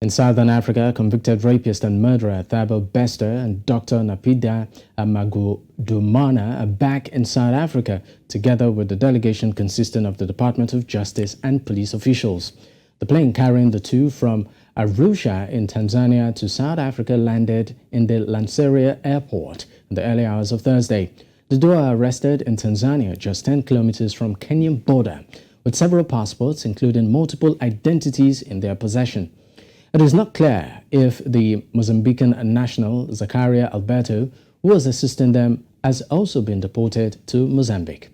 In Southern Africa, convicted rapist and murderer Thabo Bester and Dr Nandipha Magu-du-mana are back in South Africa, together with the delegation consisting of the Department of Justice and police officials. The plane carrying the two from Arusha in Tanzania to South Africa landed in the Lanseria airport in the early hours of Thursday. The duo are arrested in Tanzania, just 10 kilometers from Kenyan border, with several passports, including multiple identities, in their possession. It is not clear if the Mozambican national, Zakaria Alberto, who was assisting them, has also been deported to Mozambique.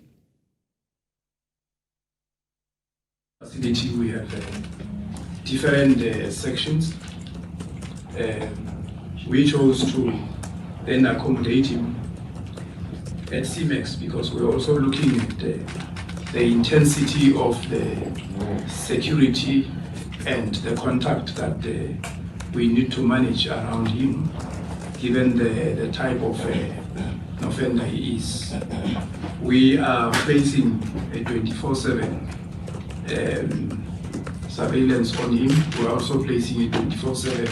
Facility, we have different sections. We chose to then accommodate him at CMEX because we're also looking at the intensity of the security and the contact that we need to manage around him, given the type of offender he is. We are facing a 24/7 surveillance on him. We're also placing a 24/7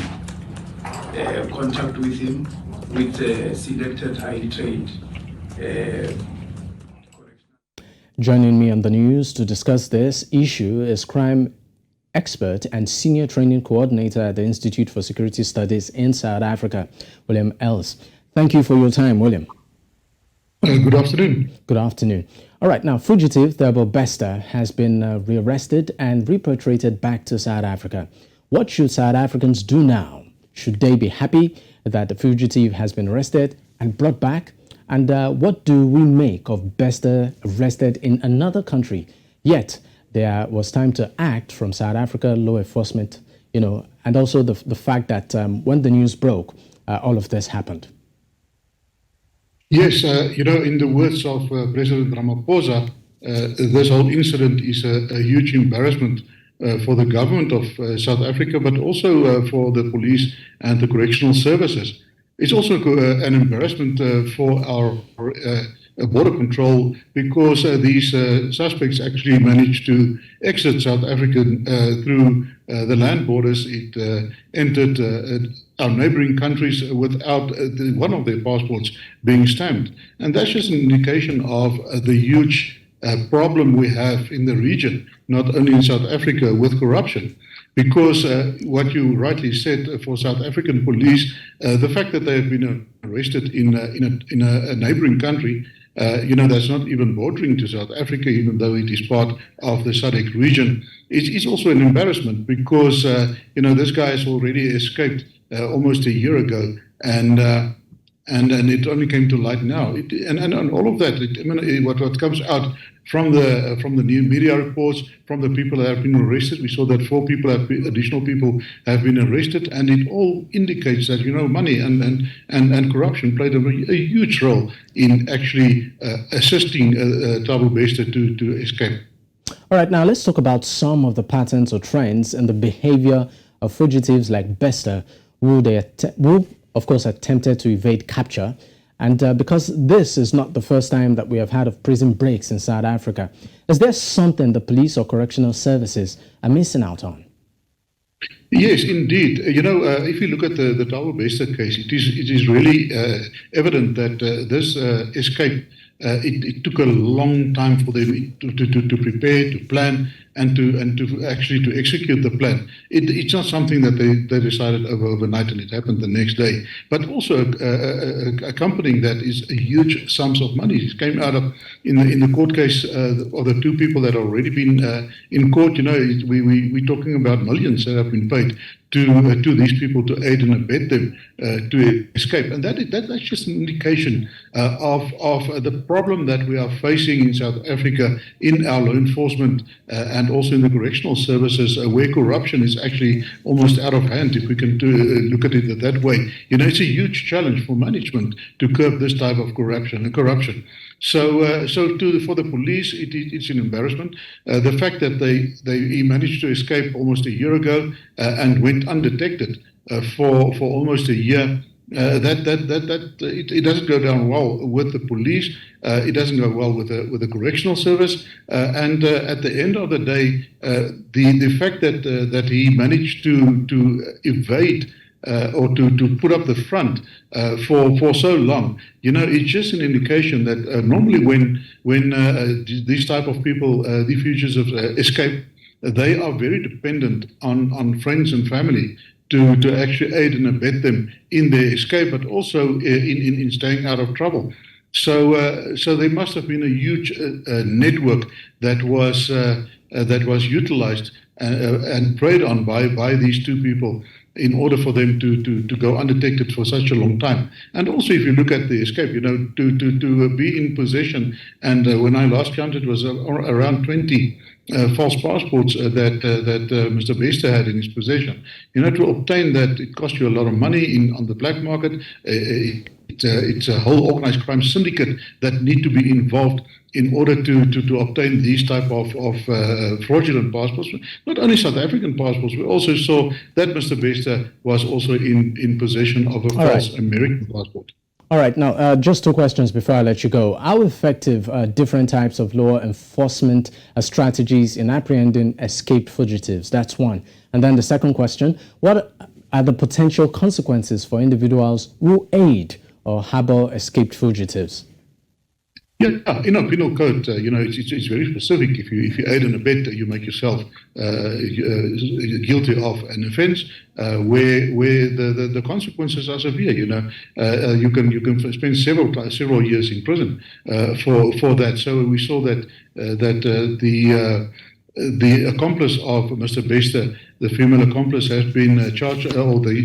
contact with him with selected highly trained Joining me on the news to discuss this issue is crime expert and senior training coordinator at the Institute for Security Studies in South Africa, Willem. Thank you for your time, Willem. Good afternoon. Good afternoon. All right, now, fugitive Thabo Bester has been rearrested and repatriated back to South Africa. What should South Africans do now? Should they be happy that the fugitive has been arrested and brought back? And what do we make of Bester arrested in another country? Yet, there was time to act from South Africa law enforcement, and also the fact that when the news broke, all of this happened. Yes, in the words of President Ramaphosa, this whole incident is a huge embarrassment for the government of South Africa, but also for the police and the correctional services. It's also an embarrassment for our border control because these suspects actually managed to exit South Africa through the land borders. It entered our neighboring countries without one of their passports being stamped. And that's just an indication of the huge problem we have in the region, not only in South Africa, with corruption. Because what you rightly said for South African police, the fact that they have been arrested in a neighboring country, that's not even bordering to South Africa, even though it is part of the SADC region, is also an embarrassment because, this guy has already escaped almost a year ago, and it only came to light now. And all of that, what comes out from the new media reports, from the people that have been arrested, we saw that additional people have been arrested, and it all indicates that money and corruption played a huge role in actually assisting Thabo Bester to escape. All right, now let's talk about some of the patterns or trends in the behavior of fugitives like Bester, who of course attempted to evade capture. And because this is not the first time that we have had of prison breaks in South Africa, is there something the police or correctional services are missing out on? Yes, indeed. If you look at the Thabo Bester case, it is really evident that this escape, it took a long time for them to prepare, to plan, and to actually to execute the plan. It's not something that they decided overnight and it happened the next day. But also accompanying that is a huge sums of money. It came out of in the court case of the two people that have already been in court. We're talking about millions that have been paid to these people to aid and abet them to escape. And that's just an indication of the problem that we are facing in South Africa in our law enforcement and also in the correctional services, where corruption is actually almost out of hand, if we can look at it that way. It's a huge challenge for management to curb this type of corruption. So for the police, it's an embarrassment. The fact that he managed to escape almost a year ago and went undetected for almost a year it doesn't go down well with the police. It doesn't go well with the correctional service. And at the end of the day, the fact that he managed to evade or to put up the front for so long, it's just an indication that normally when these type of people, the fugitives, escape, they are very dependent on friends and family to actually aid and abet them in their escape, but also in staying out of trouble. So there must have been a huge network that was utilized and preyed on by these two people in order for them to go undetected for such a long time. And also, if you look at the escape, to be in possession, and when I last counted, it was around 20 false passports that Mr. Bester had in his possession. To obtain that, it cost you a lot of money on the black market. It's a whole organized crime syndicate that need to be involved in order to obtain these type of fraudulent passports. Not only South African passports, we also saw that Mr. Bester was also in possession of a false American passport. All right, now just two questions before I let you go. How effective are different types of law enforcement strategies in apprehending escaped fugitives? That's one. And then the second question, what are the potential consequences for individuals who aid or harbor escaped fugitives? Yeah, in our penal code, it's very specific. If you aid and abet, you make yourself guilty of an offence where the consequences are severe. You can spend several years in prison for that. So we saw that the accomplice of Mr. Bester, the female accomplice, has been charged,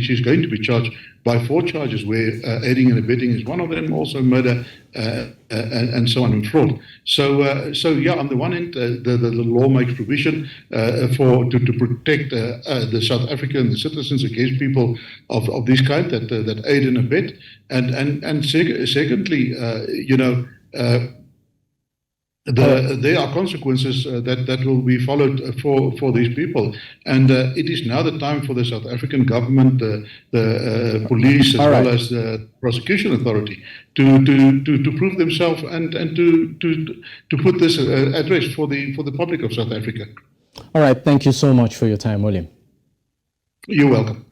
she's going to be charged by 4 charges, where aiding and abetting is one of them, also murder and so on, and fraud. So yeah, on the one hand, the law makes provision to protect the South African citizens against people of this kind that aid and abet, and secondly, there are consequences that will be followed for these people, and it is now the time for the South African government, the police, as well as the prosecution authority, to prove themselves and to put this at rest for the public of South Africa. All right, thank you so much for your time, William. You're welcome.